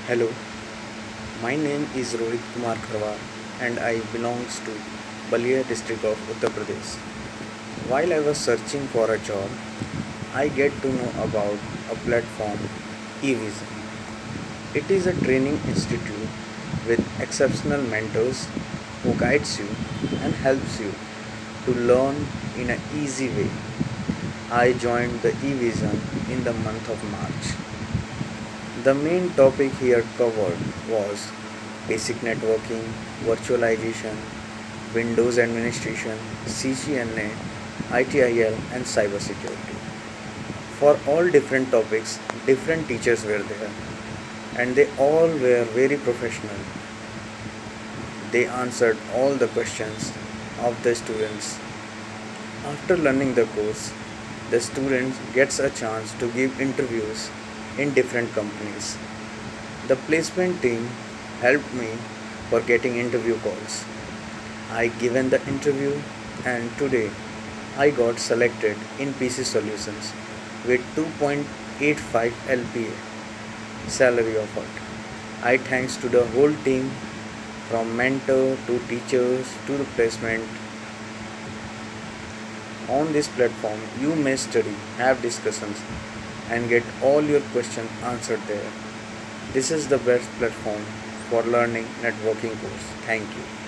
Hello, my name is Rohit Kumar Kharwar and I belongs to Ballia district of Uttar Pradesh. While I was searching for a job, I get to know about a platform eVision. It is a training institute with exceptional mentors who guides you and helps you to learn in an easy way. I joined the eVision in the month of March. The main topic here covered was basic networking, virtualization, Windows administration, CCNA, ITIL, and cybersecurity. For all different topics, different teachers were there, and they all were very professional. They answered all the questions of the students. After learning the course, the student gets a chance to give interviews in different companies. The placement team helped me for getting interview calls. I given the interview and today I got selected in PC Solutions with 2.85 LPA salary offered. I thanks to the whole team from mentor to teachers to the placement. On this platform you may study, have discussions and get all your questions answered there. This is the best platform for learning networking course. Thank you.